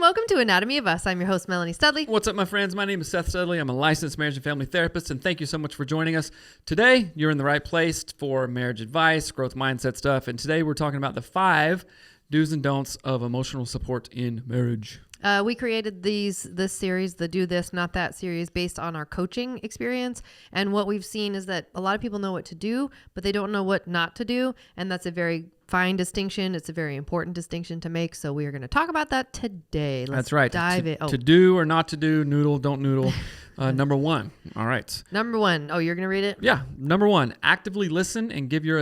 Welcome to Anatomy of Us. I'm your host, Melanie Studley. What's up, my friends? My name is Seth Studley. I'm a licensed marriage and family therapist, and thank you so much for joining us. Today, you're in the right place for marriage advice, growth mindset stuff, and today we're talking about the 5 do's and don'ts of emotional support in marriage. We created this series, the Do This, Not That series, based on our coaching experience. And what we've seen is that a lot of people know what to do, but they don't know what not to do. And that's a very fine distinction. It's a very important distinction to make. So we are going to talk about that today. That's right. Dive in. To do or not to do, noodle, don't noodle. Number 1. All right. Number 1. Oh, you're going to read it? Yeah. Number 1, actively listen and give your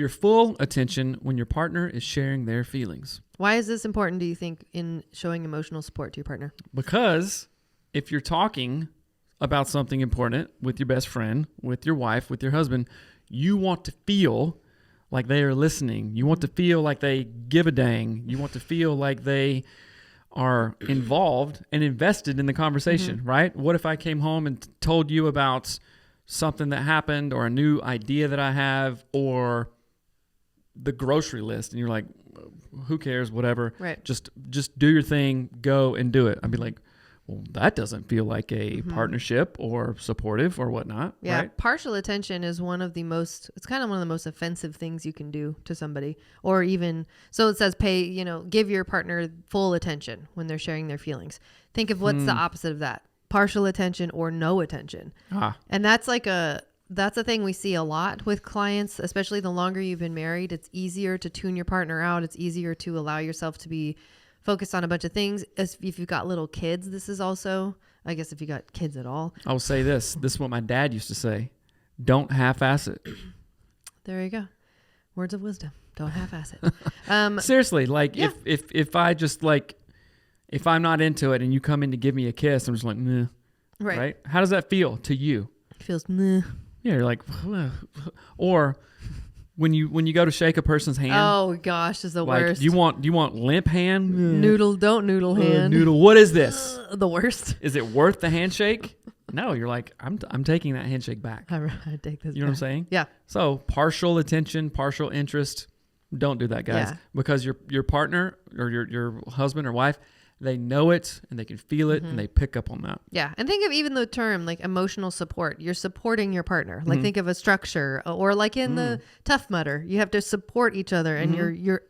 full attention when your partner is sharing their feelings. Why is this important, do you think, in showing emotional support to your partner? Because if you're talking about something important with your best friend, with your wife, with your husband, you want to feel like they are listening. You want to feel like they give a dang. You want to feel like they are involved and invested in the conversation, right? What if I came home and told you about something that happened or a new idea that I have or the grocery list, and you're like, who cares, whatever. Right. Just do your thing, go and do it. I'd be like, well, that doesn't feel like a partnership or supportive or whatnot. Yeah. Right? Partial attention is it's kind of one of the most offensive things you can do to somebody. Or even, so it says give your partner full attention when they're sharing their feelings. Think of what's the opposite of that. Partial attention or no attention. And that's that's a thing we see a lot with clients, especially the longer you've been married. It's easier to tune your partner out. It's easier to allow yourself to be focused on a bunch of things. If you've got little kids, this is also, I guess if you got kids at all. I'll say this. This is what my dad used to say. Don't half-ass it. There you go. Words of wisdom. Don't half-ass it. Seriously, if I just if I'm not into it and you come in to give me a kiss, I'm just like, nah. Right? How does that feel to you? It feels nah. Yeah, you're like, or when you go to shake a person's hand. Oh gosh, is the worst. Do you want limp hand? Noodle, don't noodle hand. Noodle. What is this? The worst. Is it worth the handshake? No, you're like, I'm taking that handshake back. I take this. You know what I'm saying? Yeah. So partial attention, partial interest. Don't do that, guys, because your partner or your husband or wife, they know it and they can feel it and they pick up on that. Yeah. And think of even the term like emotional support. You're supporting your partner. Like think of a structure or like in the Tough Mudder, you have to support each other and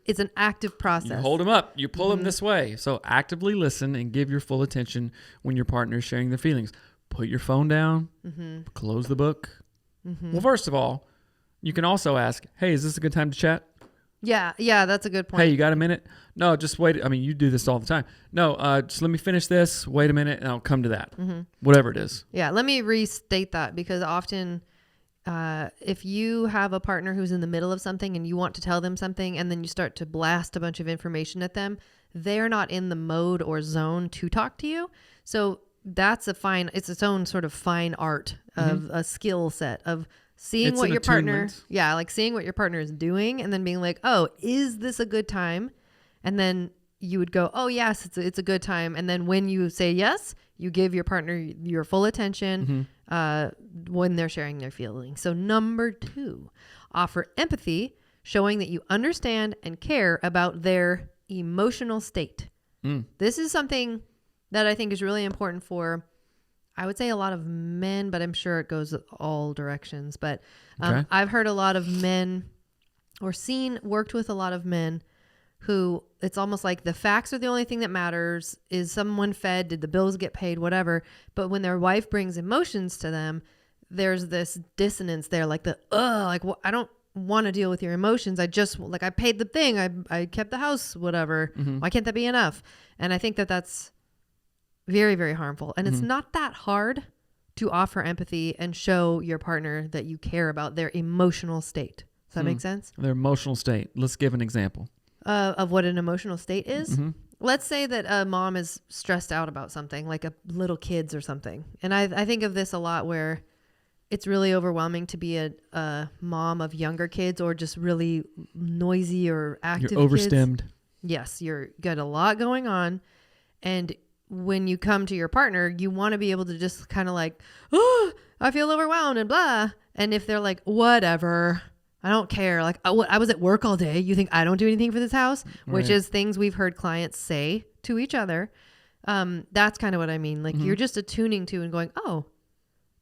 it's an active process. You hold them up, you pull them this way. So actively listen and give your full attention when your partner is sharing their feelings. Put your phone down, close the book. Well, first of all, you can also ask, hey, is this a good time to chat? Yeah, that's a good point. Hey, you got a minute? No, just wait. I mean, you do this all the time. No, just let me finish this. Wait a minute, and I'll come to that. Whatever it is. Yeah, let me restate that because often if you have a partner who's in the middle of something and you want to tell them something and then you start to blast a bunch of information at them, they're not in the mode or zone to talk to you. So it's its own sort of fine art of a skill set of seeing what your partner, seeing what your partner is doing and then being like, oh, is this a good time? And then you would go, oh, yes, it's a good time. And then when you say yes, you give your partner your full attention when they're sharing their feelings. So number 2, offer empathy, showing that you understand and care about their emotional state. This is something that I think is really important for, I would say a lot of men, but I'm sure it goes all directions. But I've heard a lot of men or worked with a lot of men who it's almost like the facts are the only thing that matters. Is someone fed? Did the bills get paid? Whatever. But when their wife brings emotions to them, there's this dissonance there. Like I don't want to deal with your emotions. I just I paid the thing. I kept the house, whatever. Why can't that be enough? And I think that's very, very harmful. And it's not that hard to offer empathy and show your partner that you care about their emotional state. Does that make sense? Their emotional state. Let's give an example. Of what an emotional state is. Let's say that a mom is stressed out about something, like a little kids or something. And I think of this a lot where it's really overwhelming to be a mom of younger kids or just really noisy or active You're overstimmed. Kids. Yes, you're got a lot going on. And when you come to your partner, you want to be able to just kind of like, oh, I feel overwhelmed and blah. And if they're like, whatever, I don't care. Like, I was at work all day. You think I don't do anything for this house? Which Right. is things we've heard clients say to each other. That's kind of what I mean. Like, you're just attuning to and going, oh,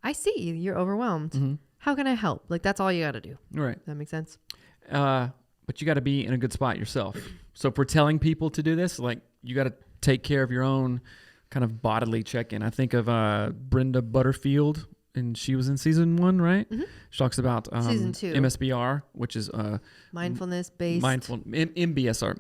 I see you. You're overwhelmed. How can I help? Like, that's all you got to do. Right. Does that make sense? But you got to be in a good spot yourself. So if we're telling people to do this, like, you got to take care of your own kind of bodily check-in. I think of Brenda Butterfield, and she was in season 1, right? She talks about Season 2. MSBR, which is Mindfulness-based. MBSR,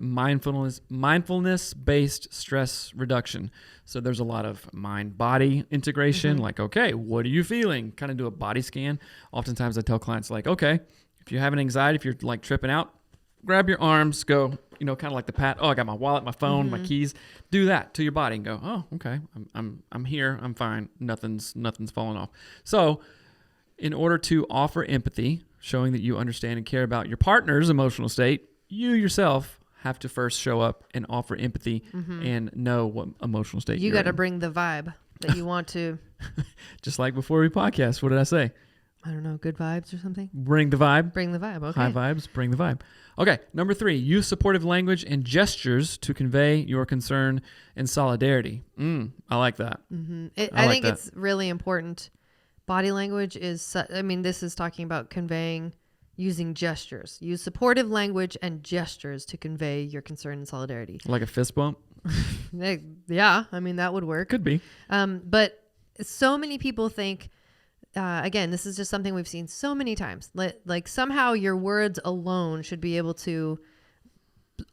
mindfulness-based stress reduction. So there's a lot of mind-body integration. Like, okay, what are you feeling? Kind of do a body scan. Oftentimes I tell clients, like, okay, if you have an anxiety, if you're like tripping out, grab your arms, go, kind of like the pat. Oh, I got my wallet, my phone, my keys. Do that to your body and go, oh, okay, I'm here, I'm fine. Nothing's falling off. So, in order to offer empathy, showing that you understand and care about your partner's emotional state, you yourself have to first show up and offer empathy and know what emotional state You you're got to in. bring the vibe that you want to. Just like before we podcast, what did I say? I don't know, good vibes or something. Bring the vibe. Bring the vibe. Okay. High vibes, bring the vibe. Okay, number 3, use supportive language and gestures to convey your concern and solidarity. I like that. I like think that. it's really important. Body language is, this is talking about conveying using gestures. Use supportive language and gestures to convey your concern and solidarity. Like a fist bump? Yeah, that would work. Could be. But so many people think, again, this is just something we've seen so many times. Like somehow your words alone should be able to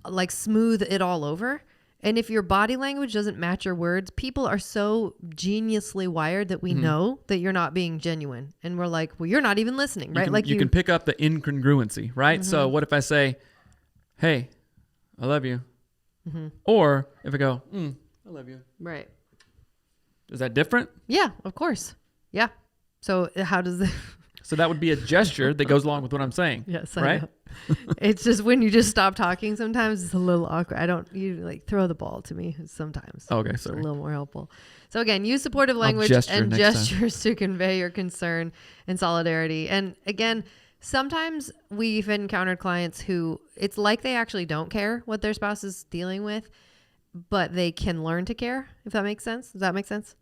like smooth it all over. And if your body language doesn't match your words, people are so geniusly wired that we know that you're not being genuine. And we're like, well, you're not even listening, right? You can pick up the incongruency, right? So what if I say, hey, I love you. Or if I go, I love you. Right. Is that different? Yeah, of course. Yeah. So how does it... So that would be a gesture that goes along with what I'm saying. Yes, right? I know. It's just when you just stop talking, sometimes it's a little awkward. You like throw the ball to me sometimes. Okay, it's sorry. a little more helpful. So again, use supportive language and gestures to convey your concern and solidarity. And again, sometimes we've encountered clients who it's like they actually don't care what their spouse is dealing with, but they can learn to care, if that makes sense. Does that make sense?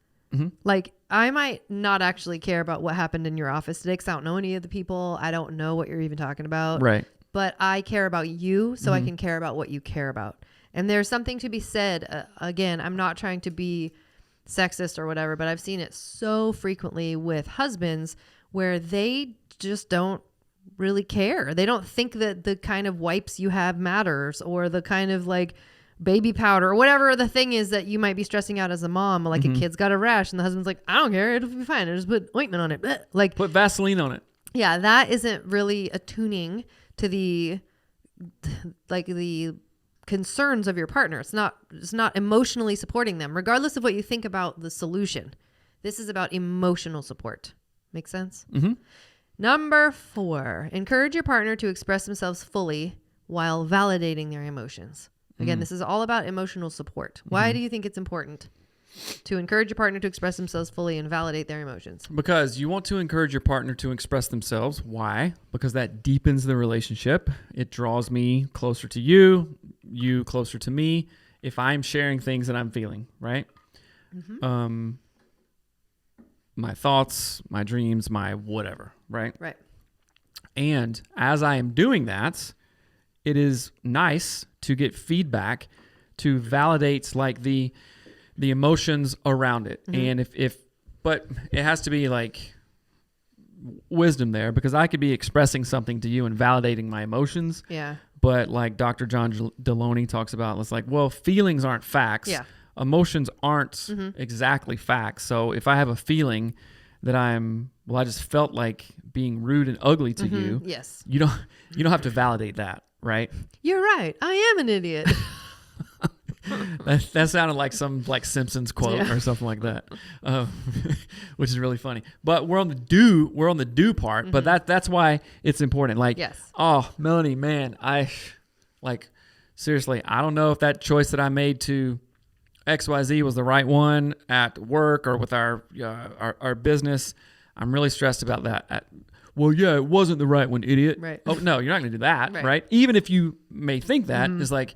Like, I might not actually care about what happened in your office today because I don't know any of the people. I don't know what you're even talking about. Right. But I care about you, so I can care about what you care about. And there's something to be said. Again, I'm not trying to be sexist or whatever, but I've seen it so frequently with husbands where they just don't really care. They don't think that the kind of wipes you have matters, or the kind of like baby powder or whatever the thing is that you might be stressing out as a mom. Like a kid's got a rash and the husband's like, I don't care, it'll be fine, I just put ointment on it. Blech. Like, put Vaseline on it. Yeah, that isn't really attuning to the concerns of your partner. It's not emotionally supporting them, regardless of what you think about the solution. This is about emotional support. Make sense? Number 4, encourage your partner to express themselves fully while validating their emotions. Again, this is all about emotional support. Why do you think it's important to encourage your partner to express themselves fully and validate their emotions? Because you want to encourage your partner to express themselves. Why? Because that deepens the relationship. It draws me closer to you, you closer to me, if I'm sharing things that I'm feeling, right? My thoughts, my dreams, my whatever, right? Right. And as I am doing that, it is nice to get feedback to validate like the emotions around it. And but it has to be like wisdom there, because I could be expressing something to you and validating my emotions. Yeah. But like Dr. John Deloney talks about, it's like, well, feelings aren't facts. Yeah. Emotions aren't exactly facts. So if I have a feeling that I just felt like being rude and ugly to you. Yes. You don't have to validate that, right? You're right. I am an idiot. That sounded like some like Simpsons quote or something like that, which is really funny. But we're on the do part. But that's why it's important. Like, oh, Melanie, man, seriously, I don't know if that choice that I made to XYZ was the right one at work or with our business. I'm really stressed about that. well, yeah, it wasn't the right one, idiot. Right. Oh, no, you're not going to do that, Right. right? Even if you may think that, it's like,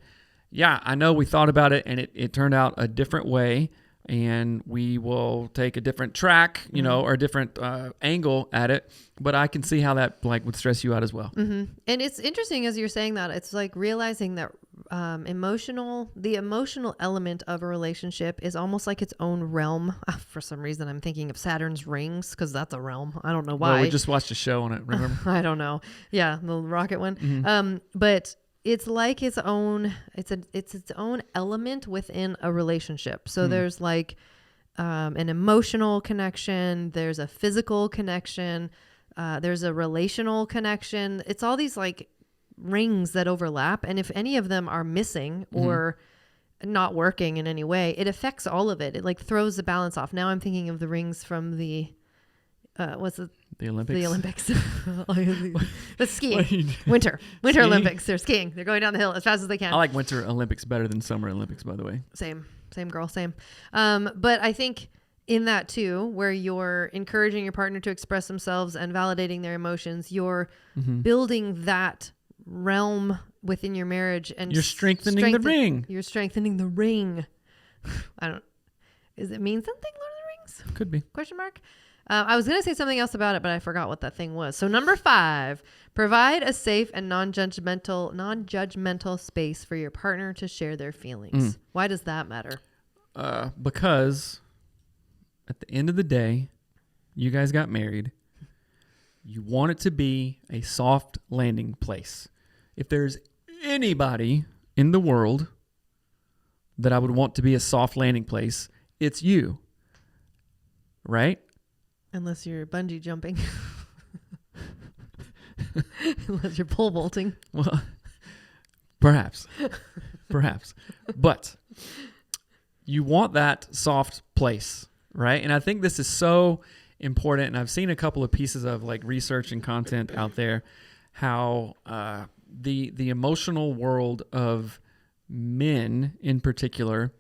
yeah, I know we thought about it and it turned out a different way, and we will take a different track, you know, or a different angle at it. But I can see how that like would stress you out as well. Mm-hmm. And it's interesting as you're saying that, it's like realizing that the emotional element of a relationship is almost like its own realm. For some reason, I'm thinking of Saturn's rings because that's a realm. I don't know why. Well, we just watched a show on it, remember? I don't know. Yeah, the rocket one. But it's like its own. It's its own element within a relationship. So there's like an emotional connection. There's a physical connection. There's a relational connection. It's all these like rings that overlap. And if any of them are missing or not working in any way, it affects all of it. It like throws the balance off. Now I'm thinking of the rings from the, what's it? The Olympics. The Olympics. That's skiing. Winter skiing? Olympics. They're skiing. They're going down the hill as fast as they can. I like Winter Olympics better than Summer Olympics, by the way. Same girl, same. But I think in that too, where you're encouraging your partner to express themselves and validating their emotions, you're building that realm within your marriage, and you're strengthening the ring. You're strengthening the ring. Does it mean something, Lord of the Rings? Could be. Question mark. I was going to say something else about it, but I forgot what that thing was. So number 5, provide a safe and non-judgmental space for your partner to share their feelings. Why does that matter? Because at the end of the day, you guys got married. You want it to be a soft landing place. If there's anybody in the world that I would want to be a soft landing place, it's you. Right? Unless you're bungee jumping. Unless you're pole vaulting. Well, perhaps. But you want that soft place, right? And I think this is so important. And I've seen a couple of pieces of like research and content out there, how the emotional world of men in particular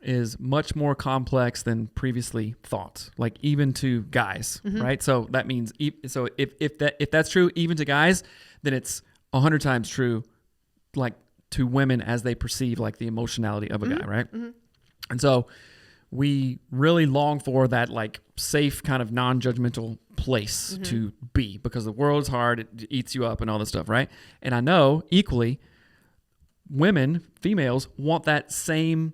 is much more complex than previously thought, like even to guys, right? So that means, if that's true, even to guys, then it's 100 times true, like to women as they perceive like the emotionality of a guy, right? And so we really long for that like safe kind of non-judgmental place to be, because the world is hard, it eats you up and all this stuff, right? And I know equally women, females, want that same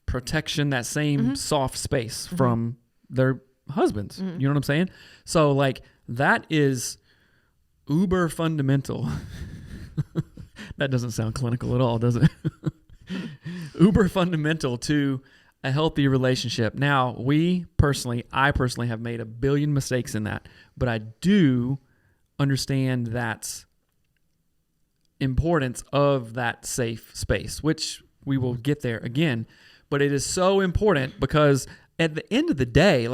protection, that same soft space from their husbands. You know what I'm saying? So like that is uber fundamental. That doesn't sound clinical at all, does it? Uber fundamental to a healthy relationship. Now, I personally have made a billion mistakes in that, but I do understand that importance of that safe space, which we will get there again. But it is so important because at the end of the day,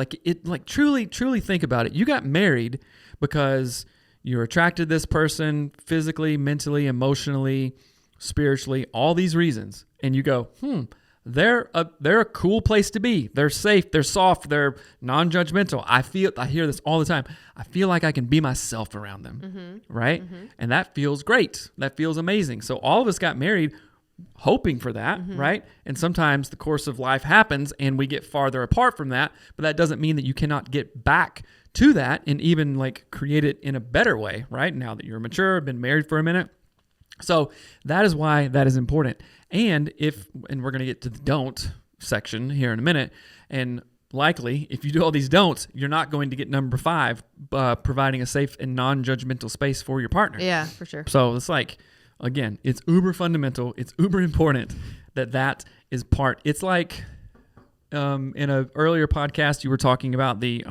truly think about it. You got married because you're attracted to this person physically, mentally, emotionally, spiritually, all these reasons. And you go, they're a cool place to be. They're safe. They're soft. They're non-judgmental. I hear this all the time. I feel like I can be myself around them. Right? And that feels great. That feels amazing. So all of us got married hoping for that, right? And sometimes the course of life happens and we get farther apart from that, but that doesn't mean that you cannot get back to that and even like create it in a better way, right? Now that you're mature, been married for a minute. So that is why that is important. And we're going to get to the don't section here in a minute, and likely if you do all these don'ts, you're not going to get number 5, providing a safe and non-judgmental space for your partner. Yeah, for sure. So it's like, again, it's uber fundamental. It's uber important that is part. It's like in an earlier podcast, you were talking about the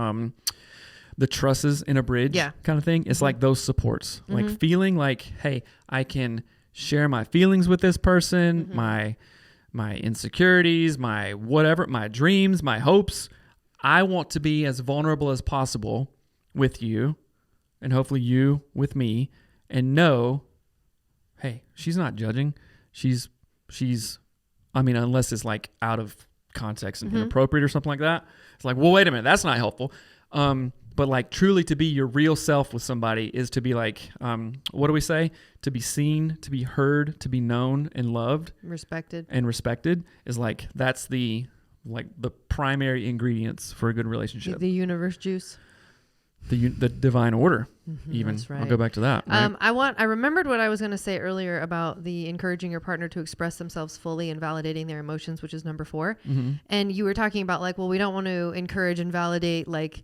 trusses in a bridge kind of thing. It's like those supports, like feeling like, hey, I can share my feelings with this person, my insecurities, my whatever, my dreams, my hopes. I want to be as vulnerable as possible with you, and hopefully you with me, and know, hey, she's not judging. She's unless it's like out of context and inappropriate or something like that. It's like, well, wait a minute, that's not helpful. But like truly to be your real self with somebody is to be like, what do we say? To be seen, to be heard, to be known and loved. Respected. And respected is like, that's the primary ingredients for a good relationship. The universe juice. The divine order, even. That's right. I'll go back to that. Right? I remembered what I was going to say earlier about the encouraging your partner to express themselves fully and validating their emotions, which is number 4. And you were talking about like, well, we don't want to encourage and validate like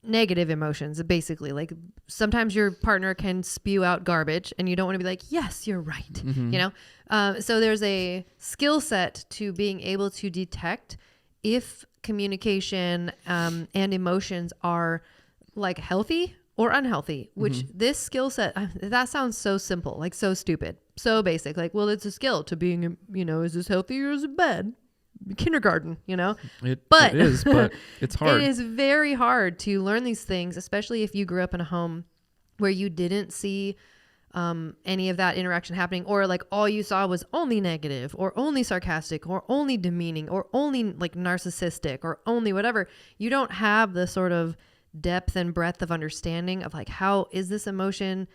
negative emotions, basically. Like sometimes your partner can spew out garbage and you don't want to be like, yes, you're right. You know? So there's a skill set to being able to detect if communication and emotions are like healthy or unhealthy, which this skill set, that sounds so simple, like so stupid, so basic. Like, well, it's a skill to being, you know, is this healthy or is it bad? Kindergarten, you know? It is, but it's hard. It is very hard to learn these things, especially if you grew up in a home where you didn't see any of that interaction happening, or like all you saw was only negative or only sarcastic or only demeaning or only like narcissistic or only whatever. You don't have the sort of depth and breadth of understanding of like, how is this emotion?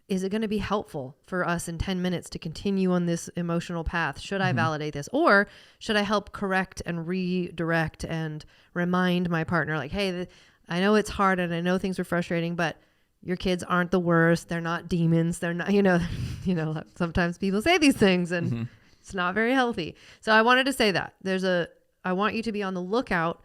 Is it going to be helpful for us in 10 minutes to continue on this emotional path? Should I validate this? Or should I help correct and redirect and remind my partner like, hey, I know it's hard and I know things are frustrating, but your kids aren't the worst. They're not demons. They're not, you know, sometimes people say these things and it's not very healthy. So I wanted to say that I want you to be on the lookout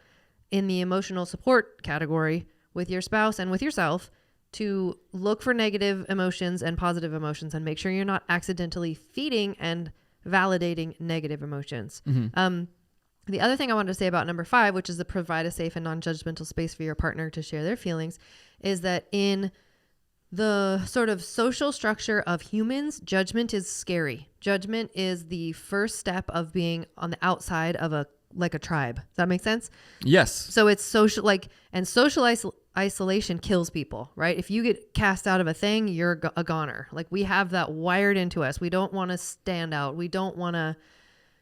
in the emotional support category with your spouse and with yourself to look for negative emotions and positive emotions and make sure you're not accidentally feeding and validating negative emotions. The other thing I wanted to say about number 5, which is to provide a safe and non-judgmental space for your partner to share their feelings, is that in the sort of social structure of humans, judgment is scary. Judgment is the first step of being on the outside of a tribe. Does that make sense? Yes. So it's social, and social isolation kills people, right? If you get cast out of a thing, you're a goner. Like we have that wired into us. We don't want to stand out. We don't want to,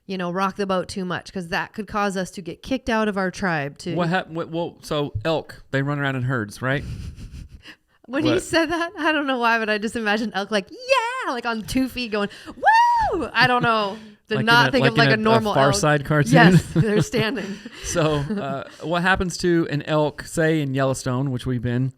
rock the boat too much because that could cause us to get kicked out of our tribe. What happened? Well, so elk, they run around in herds, right? When he said that, I don't know why, but I just imagined elk like on 2 feet going, woo! I don't know. Did not think of like a normal Far elk. Side cartoon. Yes, they're standing. So what happens to an elk, say in Yellowstone, which we've been,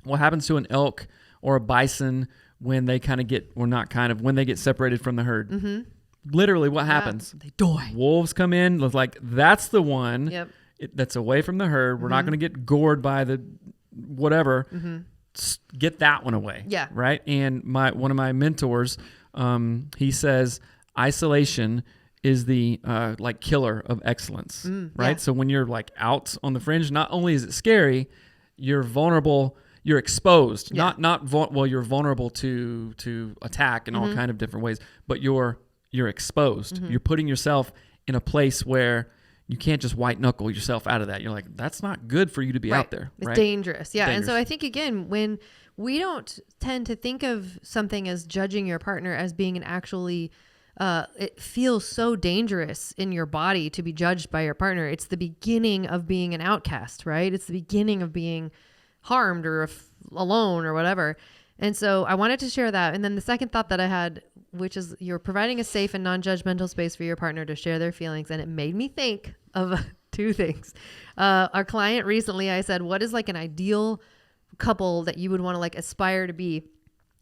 what happens to an elk or a bison when they when they get separated from the herd? Literally what happens? They die. Wolves come in, like that's the one that's away from the herd. We're not going to get gored by the whatever. Get that one away. Yeah. Right? And one of my mentors, he says, isolation is the killer of excellence, right? Yeah. So when you're like out on the fringe, not only is it scary, you're vulnerable, you're exposed. Yeah. You're vulnerable to attack in all kind of different ways, but you're exposed. You're putting yourself in a place where you can't just white knuckle yourself out of that. You're like, that's not good for you to be out there. It's right? dangerous. Yeah. Dangerous. And so I think again, when we don't tend to think of something as judging your partner as being an actually it feels so dangerous in your body to be judged by your partner. It's the beginning of being an outcast, right? It's the beginning of being harmed or alone or whatever. And so I wanted to share that. And then the second thought that I had, which is you're providing a safe and non-judgmental space for your partner to share their feelings. And it made me think of 2 things. Our client recently, I said, what is like an ideal couple that you would want to like aspire to be?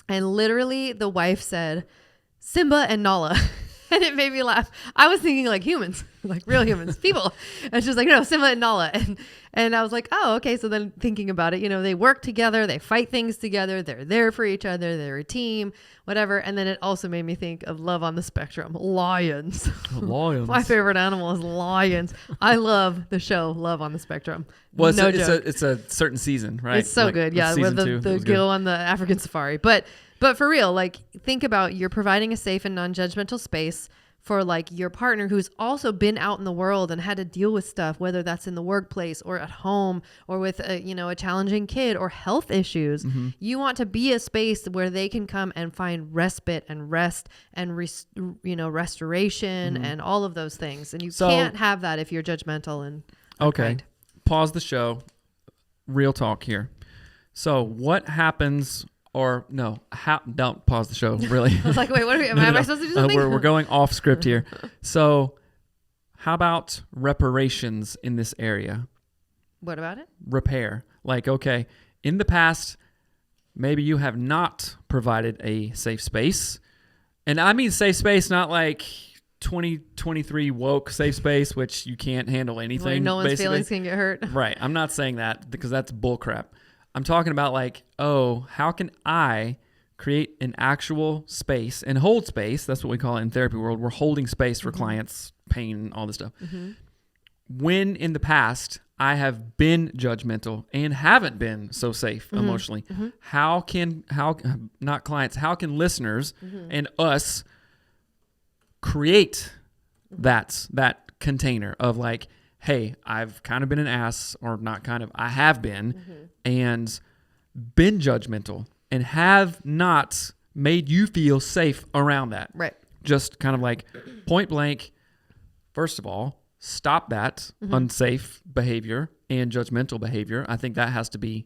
And literally the wife said, Simba and Nala. And it made me laugh. I was thinking like humans, like real humans, people. And she's like, no, Simba and Nala. And I was like, oh, okay. So then thinking about it, they work together, they fight things together, they're there for each other, they're a team, whatever. And then it also made me think of Love on the Spectrum. Lions. Lions. My favorite animal is lions. I love the show Love on the Spectrum. Well, it's a certain season, right? It's so good. Yeah. Where the go on the African safari. But for real, like think about you're providing a safe and non-judgmental space for like your partner who's also been out in the world and had to deal with stuff, whether that's in the workplace or at home or with a challenging kid or health issues. You want to be a space where they can come and find respite and rest and restoration and all of those things. And you can't have that if you're judgmental and okay. Kind. Pause the show. Real talk here. So what happens, or no, don't pause the show, really. I was like, wait, what are we, am I supposed to do something? We're going off script here. So how about reparations in this area? What about it? Repair. Like, okay, in the past, maybe you have not provided a safe space. And I mean safe space, not like 2023 woke safe space, which you can't handle anything. Where no one's basically. feelings can get hurt. Right. I'm not saying that because that's bullcrap. I'm talking about like, oh, how can I create an actual space and hold space? That's what we call it in therapy world. We're holding space for clients' pain, all this stuff. When in the past I have been judgmental and haven't been so safe emotionally, how can listeners and us create that container of like, hey, I've kind of been an ass, or not kind of, I have been, and been judgmental and have not made you feel safe around that. Right. Just kind of like point blank, first of all, stop that unsafe behavior and judgmental behavior. I think that has to be,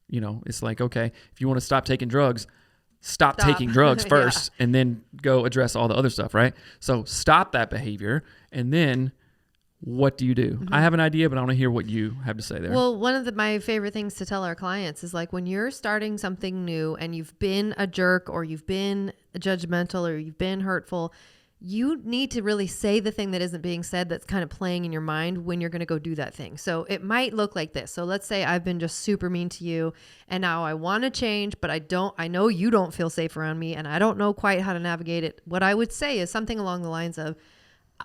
it's like, okay, if you want to stop taking drugs, stop taking drugs first and then go address all the other stuff, right? So stop that behavior, and then what do you do? I have an idea, but I want to hear what you have to say there. Well, one of my favorite things to tell our clients is like when you're starting something new and you've been a jerk or you've been judgmental or you've been hurtful, you need to really say the thing that isn't being said that's kind of playing in your mind when you're going to go do that thing. So it might look like this. So let's say I've been just super mean to you and now I want to change, but I know you don't feel safe around me and I don't know quite how to navigate it. What I would say is something along the lines of,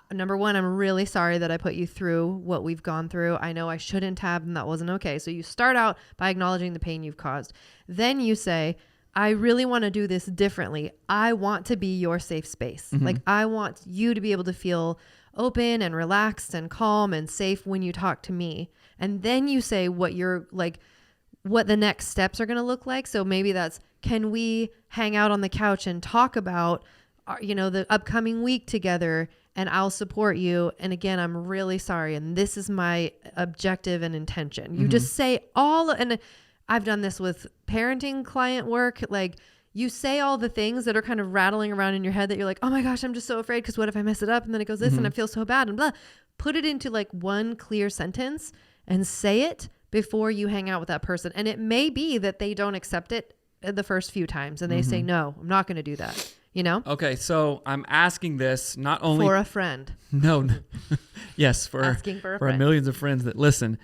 number one, I'm really sorry that I put you through what we've gone through. I know I shouldn't have, and that wasn't okay. So you start out by acknowledging the pain you've caused. Then you say, I really want to do this differently. I want to be your safe space. Like I want you to be able to feel open and relaxed and calm and safe when you talk to me. And then you say what the next steps are going to look like. So maybe that's, can we hang out on the couch and talk about, the upcoming week together, and I'll support you. And again, I'm really sorry. And this is my objective and intention. You just say and I've done this with parenting client work. Like you say all the things that are kind of rattling around in your head that you're like, oh my gosh, I'm just so afraid because what if I mess it up? And then it goes this and I feel so bad and blah. Put it into like one clear sentence and say it before you hang out with that person. And it may be that they don't accept it the first few times and they say, no, I'm not going to do that. Okay, so I'm asking this not only for a friend. No. Yes, for asking for a friend. Our millions of friends that listen.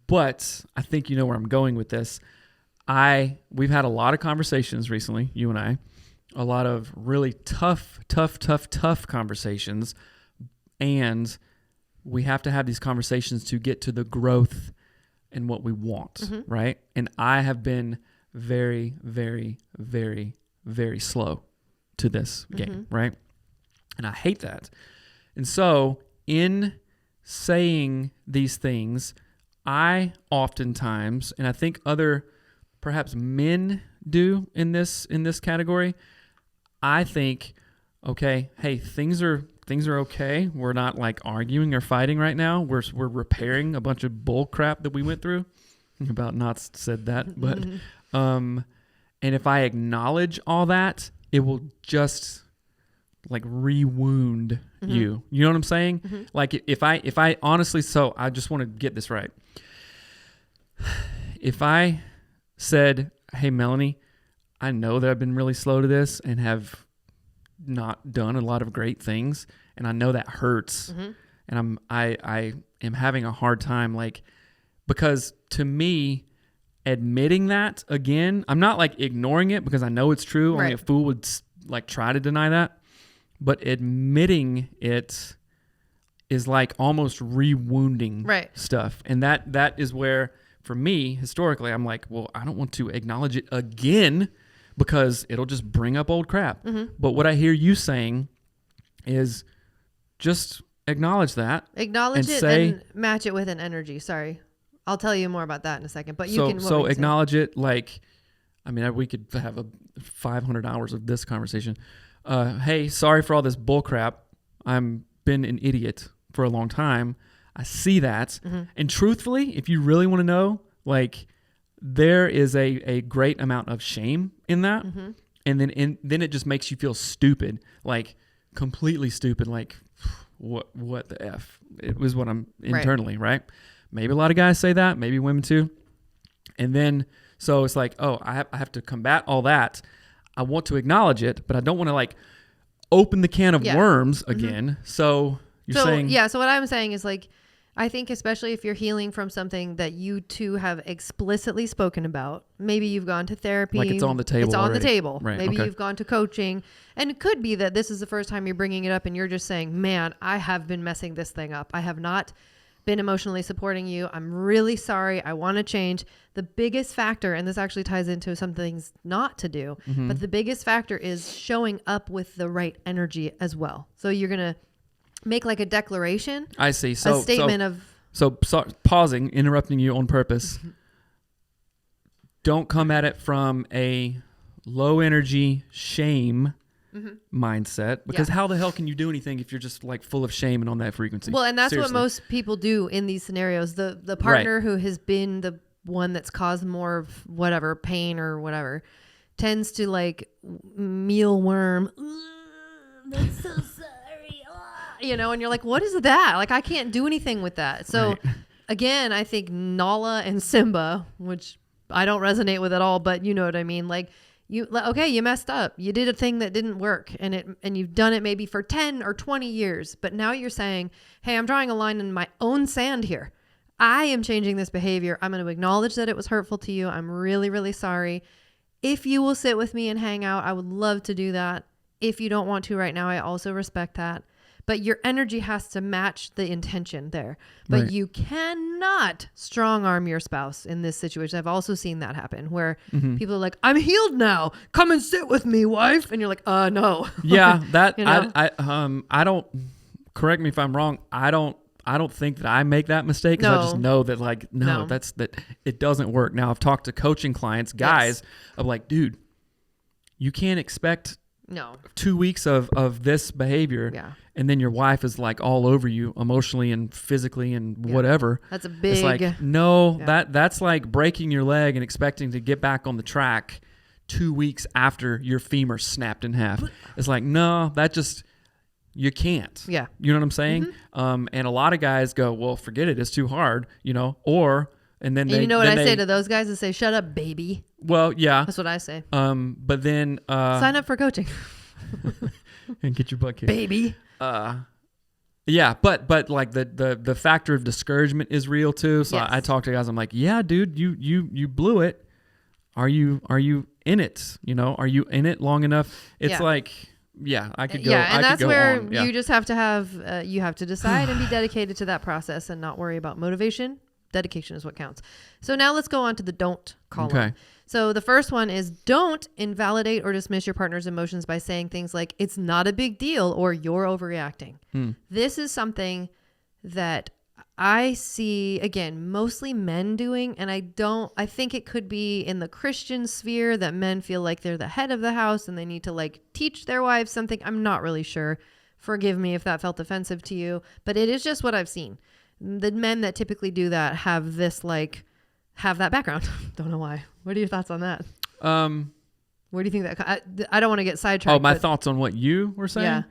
But I think you know where I'm going with this. We've had a lot of conversations recently, you and I, a lot of really tough conversations, and we have to have these conversations to get to the growth and what we want, right? And I have been very, very, very, very slow to this game, right? And I hate that. And so in saying these things, I oftentimes, and I think other perhaps men do in this category, I think, okay, hey, things are okay. We're not like arguing or fighting right now. We're repairing a bunch of bull crap that we went through. About not said that, but and if I acknowledge all that, it will just like re-wound you. You know what I'm saying? Like if I honestly, so I just want to get this right. If I said, hey, Melanie, I know that I've been really slow to this and have not done a lot of great things, and I know that hurts, and I am having a hard time, like, because to me, admitting that, again, I'm not like ignoring it because I know it's true. Right. Only a fool would like try to deny that. But admitting it is like almost re-wounding stuff. And that is where, for me, historically, I'm like, well, I don't want to acknowledge it again because it'll just bring up old crap. But what I hear you saying is just acknowledge that. Acknowledge it and match it with an energy. Sorry. I'll tell you more about that in a second, but you can. So acknowledge it. Like, I mean, we could have 500 hours of this conversation. Hey, sorry for all this bull crap. I've been an idiot for a long time. I see that. And truthfully, if you really want to know, like, there is a great amount of shame in that. Mm-hmm. And then it just makes you feel stupid, like completely stupid, like what the F? It was what I'm internally, right? Maybe a lot of guys say that, maybe women too. And then, so it's like, oh, I have to combat all that. I want to acknowledge it, but I don't want to like open the can of worms again. Mm-hmm. So you're saying... Yeah, so what I'm saying is like, I think especially if you're healing from something that you two have explicitly spoken about, maybe you've gone to therapy. Like it's on the table. It's on the table. Right, maybe you've gone to coaching. And it could be that this is the first time you're bringing it up and you're just saying, man, I have been messing this thing up. I have not been emotionally supporting you. I'm really sorry. I want to change. The biggest factor, and this actually ties into some things not to do, but the biggest factor is showing up with the right energy as well. So you're going to make like a declaration. I see. So a statement of... So pausing, interrupting you on purpose. Don't come at it from a low energy shame mindset, because how the hell can you do anything if you're just like full of shame and on that frequency? Well, and that's Seriously. what most people do in these scenarios. The partner who has been the one that's caused more of whatever pain or whatever tends to like mealworm. I'm so sorry. You know, and you're like, what is that? Like, I can't do anything with that. So again, I think Nala and Simba, which I don't resonate with at all, but you know what I mean? Like, you messed up. You did a thing that didn't work, and you've done it maybe for 10 or 20 years. But now you're saying, hey, I'm drawing a line in my own sand here. I am changing this behavior. I'm going to acknowledge that it was hurtful to you. I'm really, really sorry. If you will sit with me and hang out, I would love to do that. If you don't want to right now, I also respect that. But your energy has to match the intention there. But you cannot strong arm your spouse in this situation. I've also seen that happen where people are like, I'm healed now. Come and sit with me, wife. And you're like, no. Yeah, that you know? I don't, correct me if I'm wrong. I don't think that I make that mistake, because I just know that like, that's that it doesn't work. Now I've talked to coaching clients, guys, of like, dude, you can't expect 2 weeks of this behavior, and then your wife is like all over you emotionally and physically and whatever. That's a big... It's like, that's like breaking your leg and expecting to get back on the track 2 weeks after your femur snapped in half. It's like, no, that just... You can't. Yeah. You know what I'm saying? And a lot of guys go, well, forget it. It's too hard, you know, and then you know what I say to those guys? I say, shut up, baby. Well, yeah. That's what I say. But then... sign up for coaching. And get your butt kicked. Baby. Yeah, but like the factor of discouragement is real too. So I talk to guys, I'm like, yeah, dude, you blew it. Are you in it? You know, are you in it long enough? It's like... Yeah, I could go. Yeah, and that's where you just have to have, you have to decide and be dedicated to that process and not worry about motivation. Dedication is what counts. So now let's go on to the don't column. Okay. So the first one is don't invalidate or dismiss your partner's emotions by saying things like, it's not a big deal or you're overreacting. This is something that I see, again, mostly men doing, and I think it could be in the Christian sphere that men feel like they're the head of the house and they need to like teach their wives something. I'm not really sure. Forgive me if that felt offensive to you, but it is just what I've seen. The men that typically do that have that background. Don't know why. What are your thoughts on that? Where do you think that, I don't want to get sidetracked. Oh, my thoughts on what you were saying?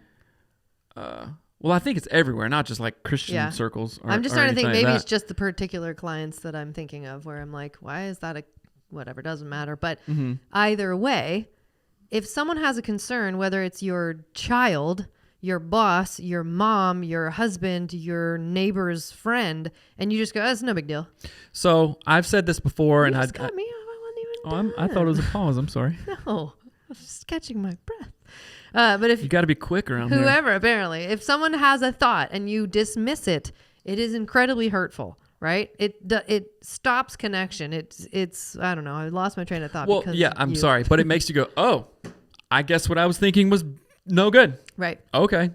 Yeah. Well, I think it's everywhere, not just like Christian circles. I'm just trying to think maybe it's just the particular clients that I'm thinking of where I'm like, why is that whatever, doesn't matter. But either way, if someone has a concern, whether it's your child, your boss, your mom, your husband, your neighbor's friend, and you just go, oh, it's no big deal. So I've said this before, and cut me off. I wasn't even done. I thought it was a pause. I'm sorry. No, I was just catching my breath. But if you got to be quick around whoever, apparently, if someone has a thought and you dismiss it, it is incredibly hurtful, right? It stops connection. It's I don't know. I lost my train of thought. Well, yeah, I'm sorry, but it makes you go, oh, I guess what I was thinking was no good. Right. Okay.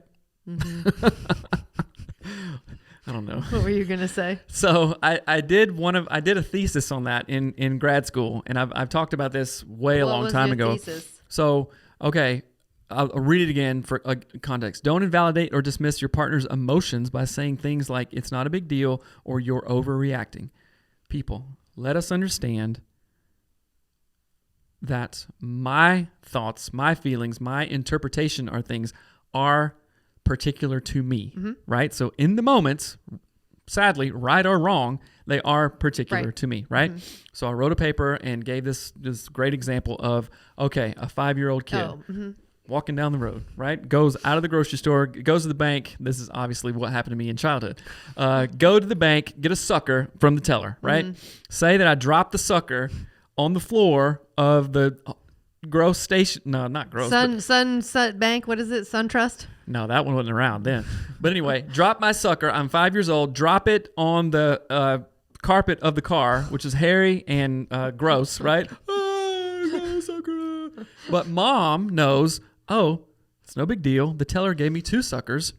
I don't know. What were you gonna say? So I did a thesis on that in grad school, and I've talked about this a long time ago. Thesis? So okay. I'll read it again for context. Don't invalidate or dismiss your partner's emotions by saying things like, it's not a big deal or you're overreacting. People, let us understand that my thoughts, my feelings, my interpretation are things are particular to me, right? So in the moment, sadly, right or wrong, they are particular to me, right? So I wrote a paper and gave this great example of, okay, a 5-year-old kid walking down the road, right? Goes out of the grocery store, goes to the bank. This is obviously what happened to me in childhood. Go to the bank, get a sucker from the teller, right? Say that I dropped the sucker on the floor of the gross station. No, not gross. Sun Bank. What is it? SunTrust? No, that one wasn't around then. But anyway, drop my sucker. I'm 5 years old. Drop it on the carpet of the car, which is hairy and gross, right? Oh, sucker. But mom knows, oh, it's no big deal. The teller gave me 2 suckers.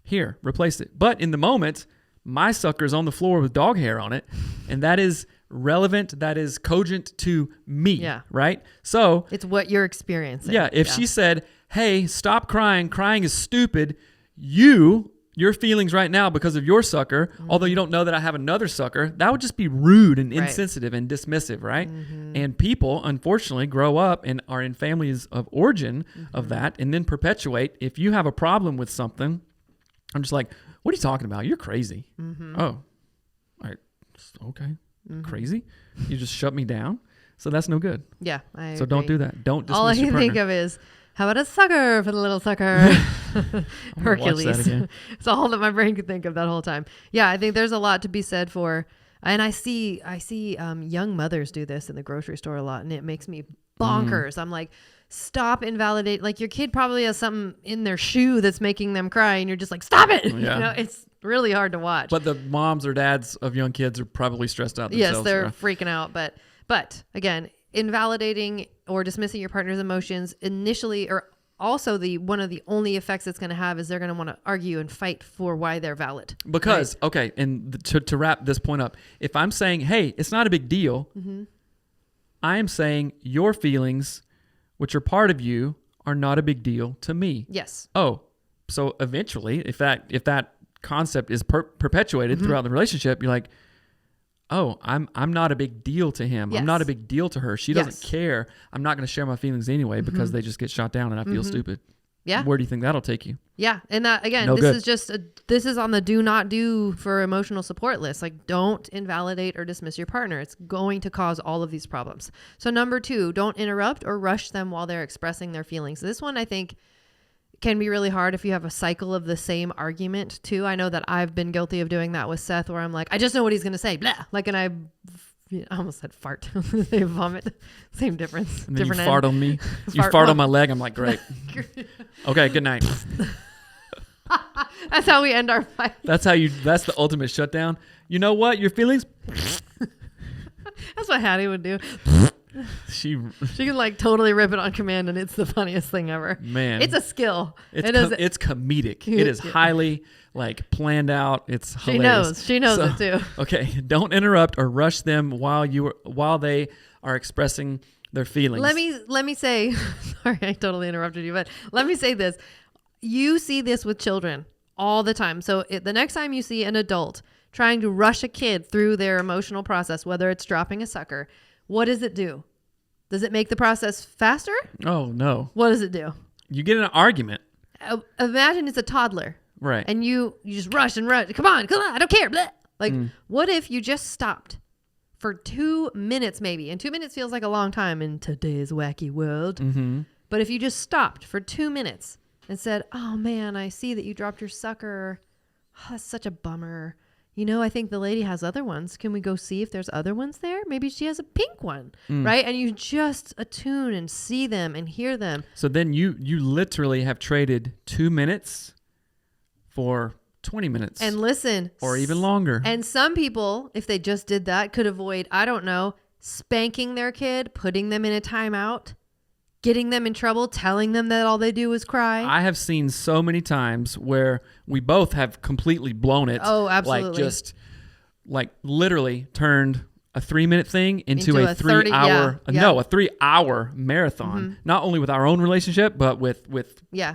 Here, replace it. But in the moment, my sucker's on the floor with dog hair on it, and that is relevant, that is cogent to me, right? So it's what you're experiencing. Yeah, if she said, hey, stop crying is stupid, your feelings right now because of your sucker, although you don't know that I have another sucker, that would just be rude and insensitive and dismissive, right? And people, unfortunately, grow up and are in families of origin of that and then perpetuate. If you have a problem with something, I'm just like, what are you talking about? You're crazy. Oh, all right, okay. Crazy? You just shut me down? So that's no good. Yeah, I So agree. don't do that. Don't dismiss All I your can partner. think of is, how about a sucker for the little sucker? Hercules. Watch that again. It's all that my brain could think of that whole time. Yeah, I think there's a lot to be said for, and I see young mothers do this in the grocery store a lot, and it makes me bonkers. I'm like, stop invalidate. Like, your kid probably has something in their shoe that's making them cry, and you're just like, stop it. Yeah. You know, it's really hard to watch. But the moms or dads of young kids are probably stressed out themselves. Yes, they're freaking out. But again, invalidating or dismissing your partner's emotions initially, or also one of the only effects it's going to have is they're going to want to argue and fight for why they're valid. Because, okay, and to wrap this point up, if I'm saying, hey, it's not a big deal, I am saying your feelings, which are part of you, are not a big deal to me. Yes. Oh, so eventually, if that concept is perpetuated throughout the relationship, you're like, oh, I'm not a big deal to him. I'm not a big deal to her. She doesn't care. I'm not going to share my feelings anyway because they just get shot down and I feel stupid. Yeah. Where do you think that'll take you? Yeah. And that, again, this is on the do not do for emotional support list. Like, don't invalidate or dismiss your partner. It's going to cause all of these problems. So number 2, don't interrupt or rush them while they're expressing their feelings. This one, I think, can be really hard if you have a cycle of the same argument too. I know that I've been guilty of doing that with Seth, where I'm like, I just know what he's going to say. Blah. Like, and I almost said fart. They vomit. Same difference. And then different you fart on me. You fart on my leg. I'm like, great. Okay, good night. That's how we end our fight. That's the ultimate shutdown. You know what? Your feelings? That's what Hattie would do. She can like totally rip it on command, and it's the funniest thing ever. Man, it's a skill. It's comedic. It is highly like planned out. It's hilarious. She knows it too. Okay, don't interrupt or rush them while they are expressing their feelings. Let me say, sorry, I totally interrupted you, but let me say this. You see this with children all the time. So the next time you see an adult trying to rush a kid through their emotional process, whether it's dropping a sucker, what does it do? Does it make the process faster? Oh, no. What does it do? You get in an argument. Imagine it's a toddler. Right. And you just rush and rush. Come on, I don't care. Blah. Like, what if you just stopped for 2 minutes maybe? And 2 minutes feels like a long time in today's wacky world. But if you just stopped for 2 minutes and said, oh, man, I see that you dropped your sucker. Oh, that's such a bummer. You know, I think the lady has other ones. Can we go see if there's other ones there? Maybe she has a pink one, right? And you just attune and see them and hear them. So then you literally have traded 2 minutes for 20 minutes. And listen. Or even longer. And some people, if they just did that, could avoid, I don't know, spanking their kid, putting them in a timeout, getting them in trouble, telling them that all they do is cry. I have seen so many times where we both have completely blown it. Oh, absolutely. Like just like literally turned a 3-minute thing into a 30, 3-hour, yeah. no, a 3-hour marathon, not only with our own relationship, but with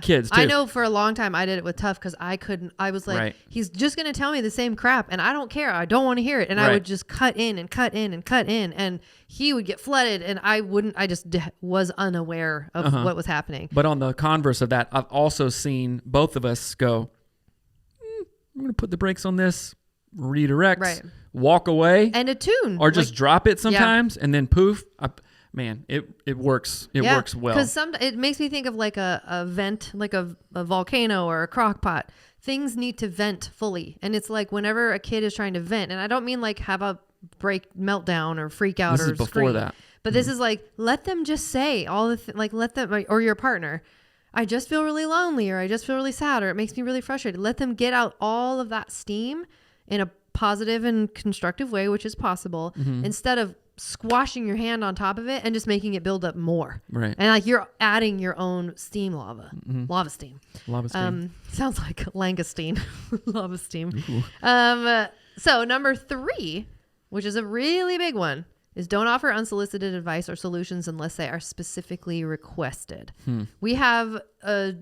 kids too. I know for a long time I did it with Tough because I was like, he's just going to tell me the same crap and I don't care. I don't want to hear it. And I would just cut in and cut in and cut in and he would get flooded and I just was unaware of what was happening. But on the converse of that, I've also seen both of us go, I'm going to put the brakes on this, redirect, walk away, and attune, or just drop it sometimes, and then poof. It works. It works well. Because it makes me think of like a vent, like a volcano or a crock pot. Things need to vent fully, and it's like whenever a kid is trying to vent, and I don't mean like have a meltdown or freak out this or is before scream, that. but this is like let them just say all the like let them or your partner. I just feel really lonely, or I just feel really sad, or it makes me really frustrated. Let them get out all of that steam in a positive and constructive way, which is possible, instead of squashing your hand on top of it and just making it build up more. Right. And like you're adding your own steam lava steam. Lava steam. Sounds like langoustine. Lava steam. So number 3, which is a really big one, is don't offer unsolicited advice or solutions unless they are specifically requested. We have a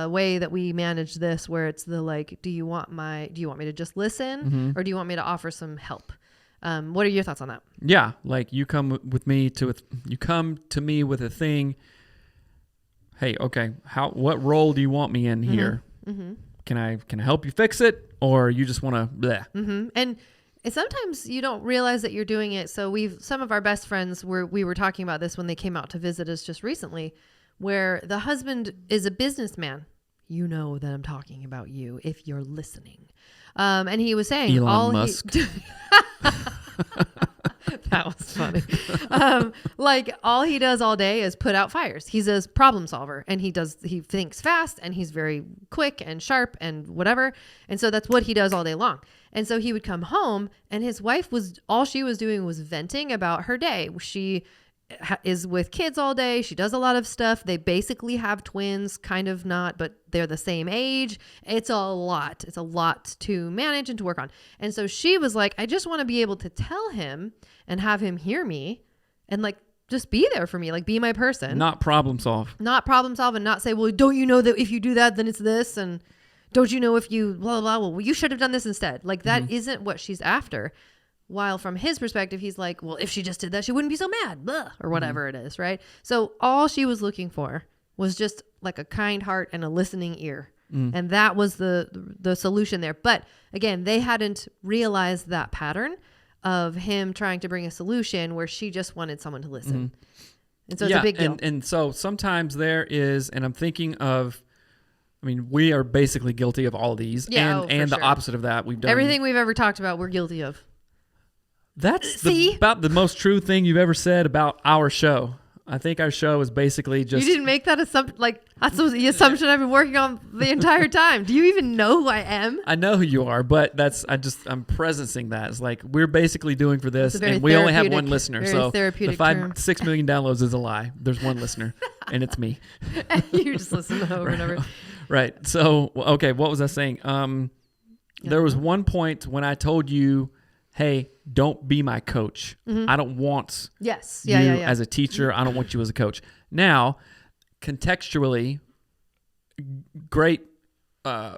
way that we manage this where it's the like, do you want me to just listen or do you want me to offer some help? What are your thoughts on that? Yeah. Like you come to me with a thing. Hey, okay. What role do you want me in here? Can I help you fix it? Or you just want to bleh? And sometimes you don't realize that you're doing it. So some of our best friends we were talking about this when they came out to visit us just recently, where the husband is a businessman. You know that I'm talking about you if you're listening. And he was saying Elon Musk. That was funny. Like all he does all day is put out fires. He's a problem solver and he thinks fast and he's very quick and sharp and whatever. And so that's what he does all day long. And so he would come home and his wife all she was doing was venting about her day. She is with kids all day. She does a lot of stuff. They basically have twins, kind of not, but they're the same age. It's a lot. It's a lot to manage and to work on. And so she was like, I just want to be able to tell him and have him hear me and like just be there for me, like be my person. Not problem solve and not say, well, don't you know that if you do that, then it's this? And don't you know if you blah, blah, blah, well, you should have done this instead. Like that isn't what she's after. While from his perspective, he's like, well, if she just did that, she wouldn't be so mad, blah, or whatever it is, right? So all she was looking for was just like a kind heart and a listening ear. And that was the solution there. But again, they hadn't realized that pattern of him trying to bring a solution where she just wanted someone to listen. And so it's a big deal. And so sometimes there is, and I'm thinking of, I mean, we are basically guilty of all of these. Yeah, and the opposite of that. We've done everything we've ever talked about, we're guilty of. That's about the most true thing you've ever said about our show. I think our show is basically just... You didn't make that assumption. Like, that's the assumption I've been working on the entire time. Do you even know who I am? I know who you are, but I'm presencing that. It's like, we're basically doing for this, and we only have one listener. So the 6 million downloads is a lie. There's one listener, and it's me. And you just listen over and over. Right. So, okay, what was I saying? There was one point when I told you, hey, don't be my coach. I don't want you as a teacher. I don't want you as a coach. Now, contextually, great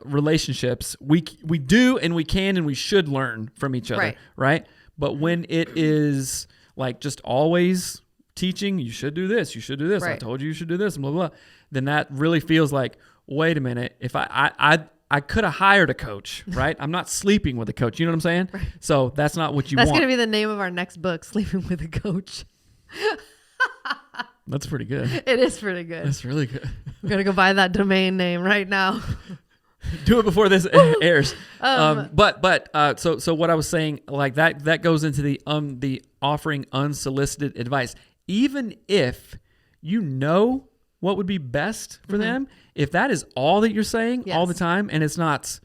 relationships, we do and we can and we should learn from each other, right? But when it is like just always teaching, you should do this, I told you should do this, and blah, blah, blah, then that really feels like, wait a minute, if I could have hired a coach, right? I'm not sleeping with a coach. You know what I'm saying? Right. So that's not what you want. That's going to be the name of our next book, Sleeping with a Coach. That's pretty good. It is pretty good. That's really good. I'm going to go buy that domain name right now. Do it before this airs. So what I was saying, like that goes into the offering unsolicited advice. Even if you know what would be best for them, if that is all that you're saying all the time, and it's not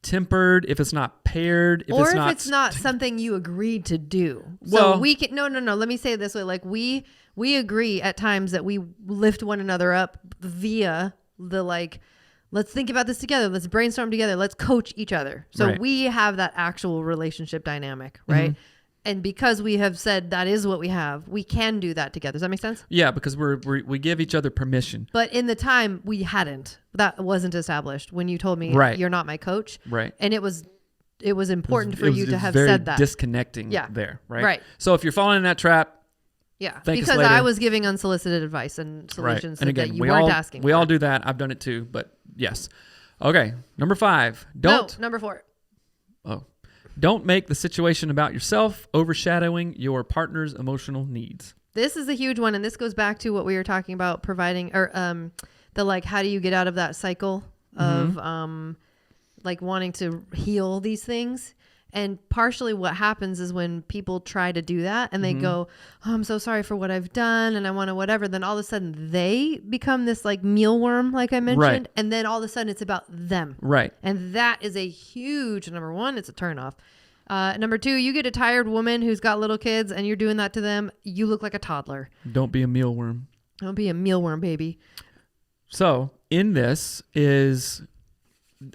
tempered, if it's not paired, if it's not something you agreed to do. So we can no. Let me say it this way: like we agree at times that we lift one another up via the like, let's think about this together, let's brainstorm together, let's coach each other. So we have that actual relationship dynamic, right? And because we have said that is what we have, we can do that together. Does that make sense? Yeah, because we give each other permission. But in the time, we hadn't. That wasn't established when you told me you're not my coach. Right. And it was important for you to have very said that. Disconnecting there, right? Right. So if you're falling in that trap, because I was giving unsolicited advice and solutions and again, that you weren't asking. We all do that. I've done it too, but yes. Okay, number 5. Number 4. Oh. Don't make the situation about yourself overshadowing your partner's emotional needs. This is a huge one, and this goes back to what we were talking about providing, or the like, how do you get out of that cycle of like wanting to heal these things? And partially what happens is when people try to do that and they go, oh, I'm so sorry for what I've done and I want to whatever. Then all of a sudden they become this like mealworm, like I mentioned. Right. And then all of a sudden it's about them. Right. And that is a huge, number 1, it's a turnoff. Number 2, you get a tired woman who's got little kids and you're doing that to them. You look like a toddler. Don't be a mealworm. Don't be a mealworm, baby. So in this is,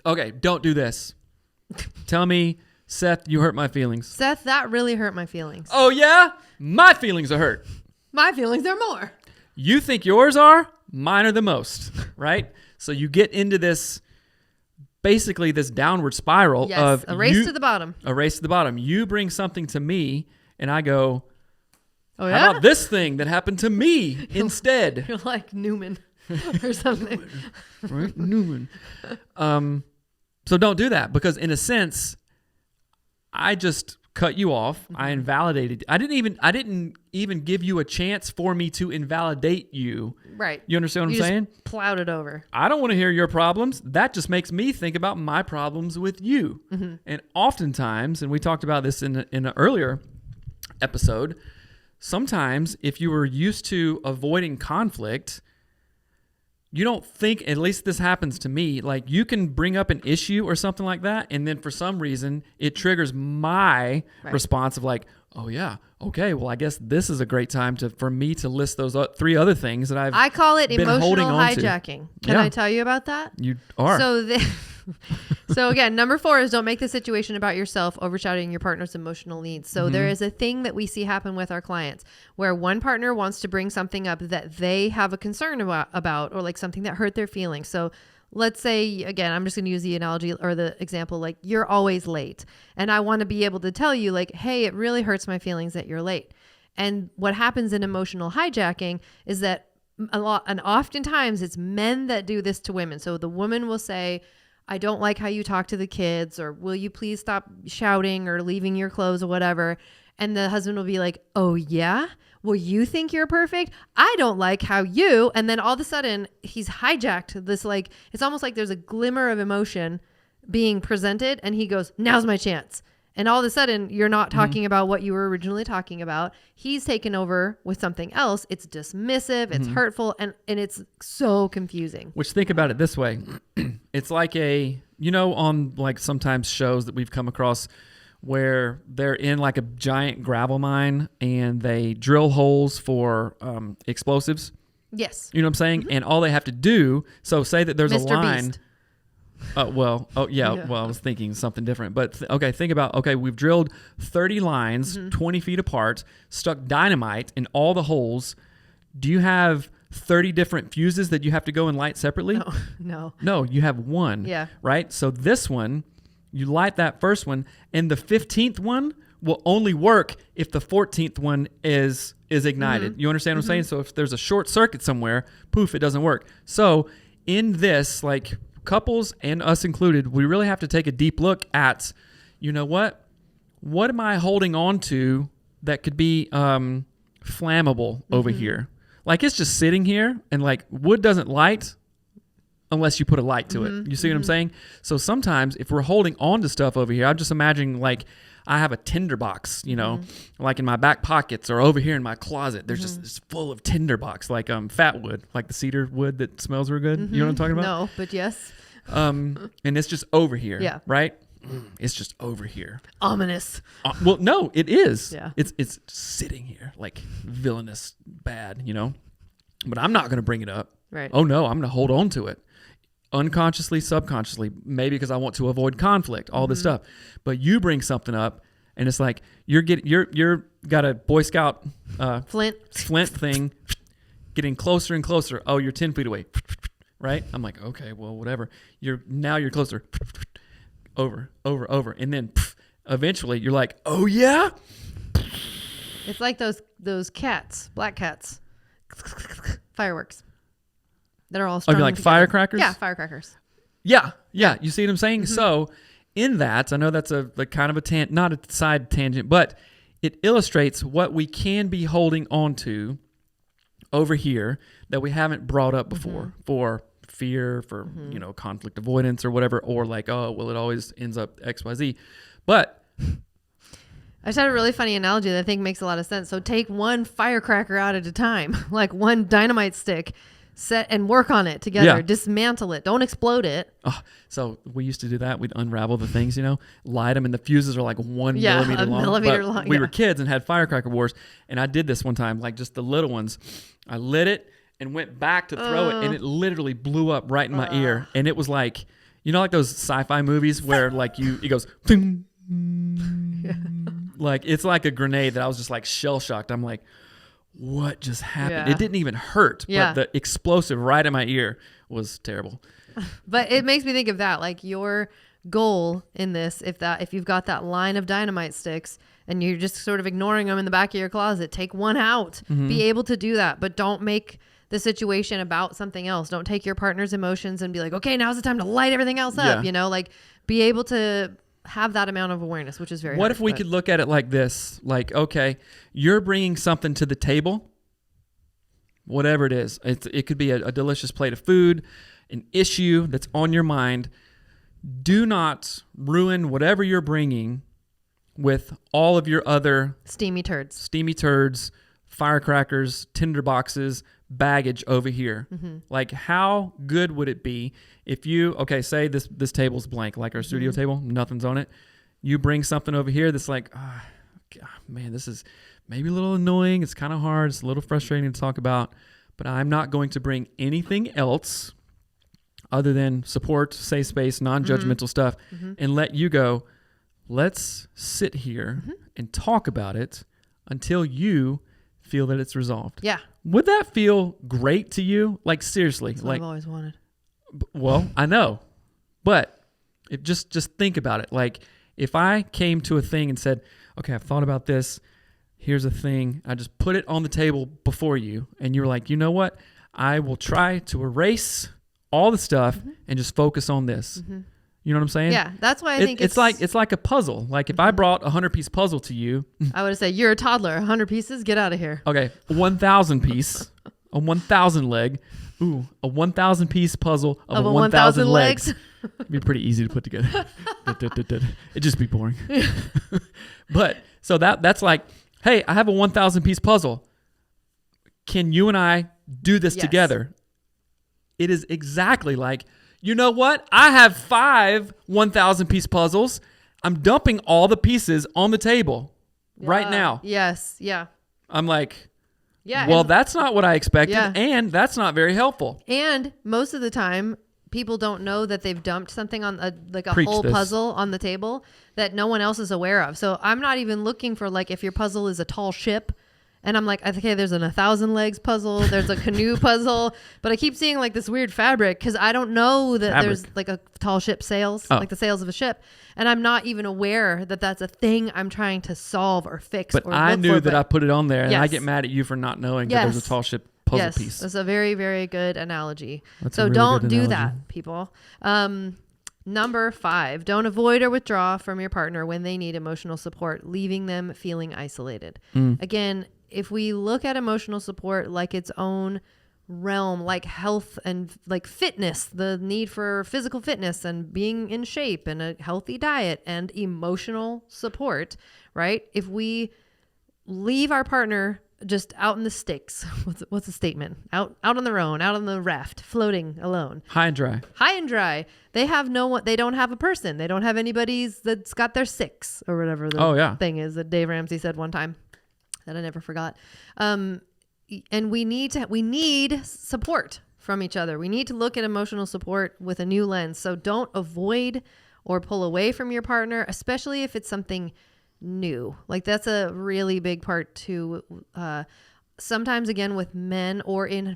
okay, don't do this. Tell me, Seth, you hurt my feelings. Seth, that really hurt my feelings. Oh, yeah? My feelings are hurt. My feelings are more. You think yours are? Mine are the most, right? So you get into this, basically this downward spiral of a race to the bottom. A race to the bottom. You bring something to me, and I go, oh, yeah? How about this thing that happened to me instead? You're like Newman or something. Right? Newman. So don't do that, because in a sense, I just cut you off. I invalidated. I didn't even give you a chance for me to invalidate you. Right. You understand what I'm saying? Plowed it over. I don't want to hear your problems. That just makes me think about my problems with you. And oftentimes, and we talked about this in an earlier episode, sometimes if you were used to avoiding conflict, you don't think, at least this happens to me, like you can bring up an issue or something like that, and then for some reason it triggers my response of like, oh yeah, okay, well I guess this is a great time for me to list those 3 other things that I call it been emotional holding hijacking. Can I tell you about that? You are. So again, number 4 is don't make the situation about yourself overshadowing your partner's emotional needs. So there is a thing that we see happen with our clients where one partner wants to bring something up that they have a concern about or like something that hurt their feelings. So let's say, again, I'm just going to use the analogy or the example, like you're always late. And I want to be able to tell you like, hey, it really hurts my feelings that you're late. And what happens in emotional hijacking is that oftentimes it's men that do this to women. So the woman will say, I don't like how you talk to the kids, or will you please stop shouting or leaving your clothes or whatever. And the husband will be like, oh yeah? Well, you think you're perfect? I don't like how you, and then all of a sudden he's hijacked this, like, it's almost like there's a glimmer of emotion being presented and he goes, now's my chance. And all of a sudden you're not talking about what you were originally talking about. He's taken over with something else. It's dismissive, it's hurtful, and it's so confusing. Which, think about it this way. It's like on like sometimes shows that we've come across where they're in like a giant gravel mine and they drill holes for explosives. Yes. You know what I'm saying? And all they have to do, so say that there's Mr. a line. Beast. Well, I was thinking something different. But think about, we've drilled 30 lines 20 feet apart, stuck dynamite in all the holes. Do you have 30 different fuses that you have to go and light separately? No. No, you have one. Yeah. Right? So this one, you light that first one, and the 15th one will only work if the 14th one is ignited. You understand what I'm saying? So if there's a short circuit somewhere, poof, it doesn't work. So in this, like, couples and us included, we really have to take a deep look at, what am I holding on to that could be flammable over here? Like, it's just sitting here, and like wood doesn't light unless you put a light to it. You see what I'm saying? So sometimes if we're holding on to stuff over here, I'm just imagining like I have a tinder box, like in my back pockets or over here in my closet. There's just it's full of tinder box, like fat wood, like the cedar wood that smells real good. You know what I'm talking about? No, but yes. And it's just over here. Yeah. Right? It's just over here. Ominous. Well, no, it is. Yeah. It's sitting here like villainous bad, But I'm not going to bring it up. Right. Oh no, I'm going to hold on to it. Unconsciously, subconsciously, maybe because I want to avoid conflict, all this stuff. But you bring something up, And it's like you're got a Boy Scout Flint thing getting closer and closer. Oh, you're 10 feet away. Right? I'm like, okay, well, whatever. You're closer. Over. And then eventually you're like, oh yeah? It's like those cats, black cats. Fireworks. That are all strung Oh, you like together. firecrackers? Yeah, firecrackers. Yeah. You see what I'm saying? Mm-hmm. So in that, I know that's a kind of a not a side tangent, but it illustrates what we can be holding on to over here that we haven't brought up before for fear, for conflict avoidance or whatever, or like, oh, well, it always ends up XYZ. But I just had a really funny analogy that I think makes a lot of sense. So take one firecracker out at a time, like one dynamite stick, set and work on it together. Yeah. Dismantle it. Don't explode it. Oh, so we used to do that. We'd unravel the things, light them, and the fuses are like 1 millimeter long. Millimeter long. We were kids and had firecracker wars, and I did this one time, like just the little ones. I lit it and went back to throw it, and it literally blew up right in my ear. And it was like, like those sci-fi movies where like it goes, like it's like a grenade that I was just like shell shocked. I'm like, what just happened? Yeah. It didn't even hurt, but the explosive right in my ear was terrible. But it makes me think of that, like your goal in this, if you've got that line of dynamite sticks and you're just sort of ignoring them in the back of your closet, take one out. Mm-hmm. Be able to do that, but don't make the situation about something else. Don't take your partner's emotions and be like, okay, now's the time to light everything else up. Like be able to have that amount of awareness, which is very What hard, if we could look at it like this? Like, okay, you're bringing something to the table, whatever it is. It could be a delicious plate of food, an issue that's on your mind. Do not ruin whatever you're bringing with all of your other steamy turds, firecrackers, tinder boxes, baggage over here. Mm-hmm. Like, how good would it be if you, say this table's blank, like our studio table, nothing's on it. You bring something over here that's like, man, this is maybe a little annoying. It's kind of hard. It's a little frustrating to talk about, but I'm not going to bring anything else other than support, safe space, non-judgmental stuff, and let you go, let's sit here and talk about it until you feel that it's resolved. Yeah. Would that feel great to you? Like, seriously. That's what I've always wanted. Well, I know. But just think about it. Like, if I came to a thing and said, okay, I've thought about this. Here's a thing. I just put it on the table before you. And you were like, you know what? I will try to erase all the stuff and just focus on this. Mm-hmm. You know what I'm saying? Yeah, that's why I think it's like a puzzle. Like if I brought 100-piece puzzle to you, I would say you're a toddler. 100 pieces, get out of here. Okay, 1,000 piece, a 1,000 leg. Ooh, a 1,000-piece puzzle of a 1,000 legs. It'd be pretty easy to put together. It'd just be boring. But so that's like, hey, I have a 1,000-piece puzzle. Can you and I do this together? It is exactly like, you know what? I have 5 1,000-piece puzzles. I'm dumping all the pieces on the table right now. Yes. Yeah. I'm like, well, that's not what I expected. Yeah. And that's not very helpful. And most of the time, people don't know that they've dumped something on a whole puzzle on the table that no one else is aware of. So I'm not even looking for like if your puzzle is a tall ship. And I'm like, okay, there's an 1,000 legs puzzle. There's a canoe puzzle. But I keep seeing like this weird fabric because I don't know that there's like a tall ship sails, like the sails of a ship. And I'm not even aware that that's a thing I'm trying to solve or fix. But I knew that I put it on there and I get mad at you for not knowing that there's a tall ship puzzle piece. That's a very, very good analogy. That's so don't do that, people. Number 5, don't avoid or withdraw from your partner when they need emotional support, leaving them feeling isolated. Again, if we look at emotional support like its own realm, like health and like fitness, the need for physical fitness and being in shape and a healthy diet and emotional support, right? If we leave our partner just out in the sticks, what's the statement? Out on their own, out on the raft, floating alone. High and dry. They have they don't have a person. They don't have anybody's that's got their 6 or whatever the thing is that Dave Ramsey said one time. That I never forgot. And we need support from each other. We need to look at emotional support with a new lens. So don't avoid or pull away from your partner, especially if it's something new. Like that's a really big part too. Sometimes again with men or in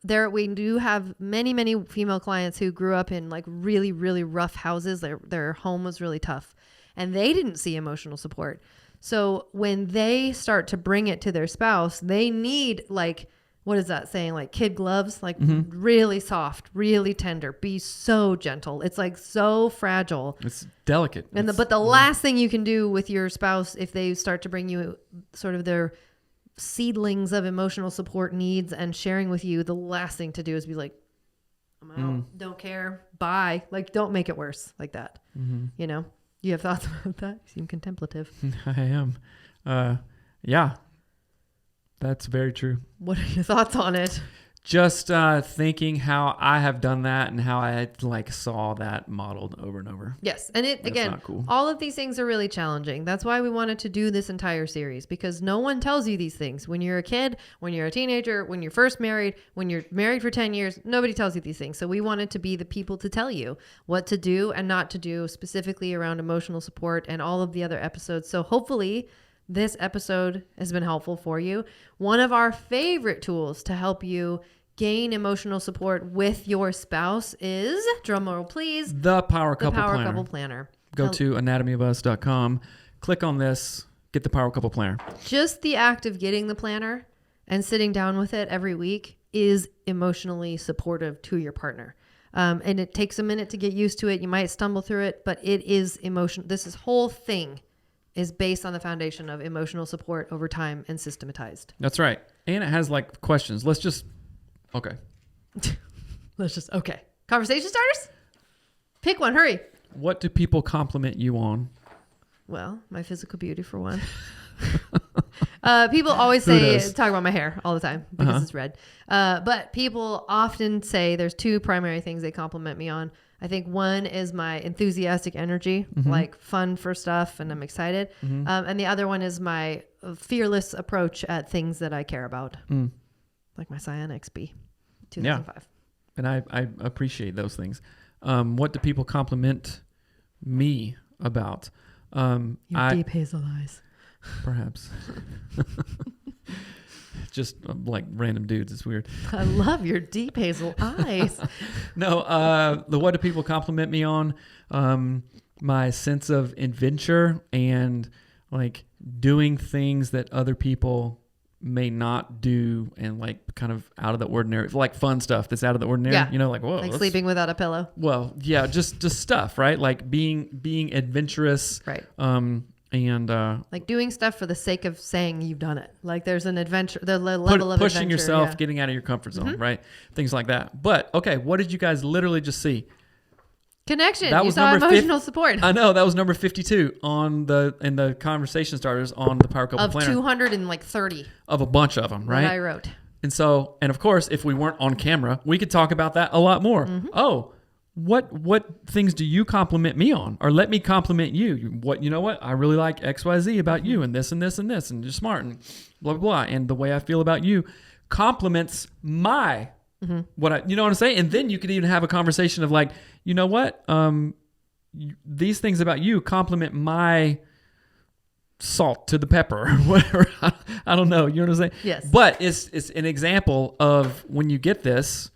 there, we do have many female clients who grew up in like really, really rough houses. Their home was really tough and they didn't see emotional support. So when they start to bring it to their spouse, they need like, what is that saying? Like kid gloves, like really soft, really tender, be so gentle. It's like so fragile. It's delicate. But the last thing you can do with your spouse, if they start to bring you sort of their seedlings of emotional support needs and sharing with you, the last thing to do is be like, I'm out, don't care, bye. Like, don't make it worse like that. You know, you have thoughts about that? You seem contemplative. I am. Yeah. That's very true. What are your thoughts on it? Just thinking how I have done that and how I like saw that modeled over and over. Yes. And That's again, not cool. all of these things are really challenging. That's why we wanted to do this entire series, because no one tells you these things. When you're a kid, when you're a teenager, when you're first married, when you're married for 10 years, nobody tells you these things. So we wanted to be the people to tell you what to do and not to do, specifically around emotional support and all of the other episodes. So hopefully this episode has been helpful for you. One of our favorite tools to help you gain emotional support with your spouse is, drumroll please, the Power Couple Planner. Couple Planner. Go to anatomyofus.com, click on this, get the Power Couple Planner. Just the act of getting the planner and sitting down with it every week is emotionally supportive to your partner. And it takes a minute to get used to it. You might stumble through it, but it is emotional. This whole thing is based on the foundation of emotional support over time and systematized. That's right. And it has like questions. Okay. Conversation starters? Pick one, hurry. What do people compliment you on? Well, my physical beauty for one. People always talk about my hair all the time because it's red. But people often say there's two primary things they compliment me on. I think one is my enthusiastic energy, like fun for stuff, and I'm excited. And the other one is my fearless approach at things that I care about, like my Scion XB 2005. Yeah. And I appreciate those things. What do people compliment me about? Your deep hazel eyes. Perhaps. Just like random dudes. It's weird. I love your deep hazel eyes. No, what do people compliment me on? My sense of adventure and like doing things that other people may not do, and like kind of out of the ordinary, like fun stuff that's out of the ordinary. Yeah. You know, like whoa, like sleeping without a pillow. Well, yeah, just stuff, right? Like being adventurous, right? And like doing stuff for the sake of saying you've done it. Like there's an adventure, the level of pushing adventure, yourself, getting out of your comfort zone, right? Things like that. But okay, what did you guys literally just see? Connection. That you was saw number emotional support. I know that was number 52 in the conversation starters on the Power Couple of Planner 230 of a bunch of them, right? That I wrote. And so, and of course, if we weren't on camera, we could talk about that a lot more. Oh. What things do you compliment me on, or let me compliment you? You know what? I really like XYZ about you, and this and this and this, and you're smart, and blah blah blah. And the way I feel about you compliments my you know what I'm saying? And then you could even have a conversation of like, you know what? These things about you compliment my salt to the pepper or whatever. I don't know. You know what I'm saying? Yes. But it's an example of when you get this.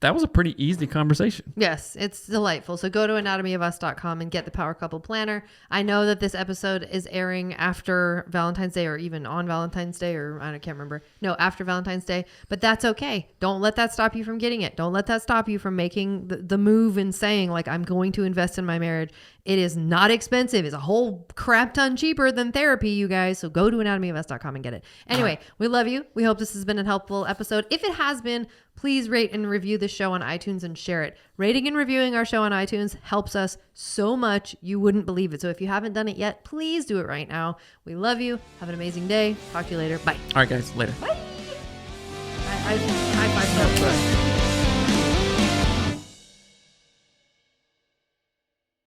That was a pretty easy conversation. Yes, it's delightful. So go to anatomyofus.com and get the Power Couple Planner. I know that this episode is airing after Valentine's Day, or even on Valentine's Day, or I can't remember. No, after Valentine's Day. But that's okay. Don't let that stop you from getting it. Don't let that stop you from making the move and saying, like, I'm going to invest in my marriage. It is not expensive. It's a whole crap ton cheaper than therapy, you guys. So go to anatomyofus.com and get it. Anyway, we love you. We hope this has been a helpful episode. If it has been, please rate and review the show on iTunes and share it. Rating and reviewing our show on iTunes helps us so much. You wouldn't believe it. So if you haven't done it yet, please do it right now. We love you. Have an amazing day. Talk to you later. Bye. All right, guys. Later. Bye. High five.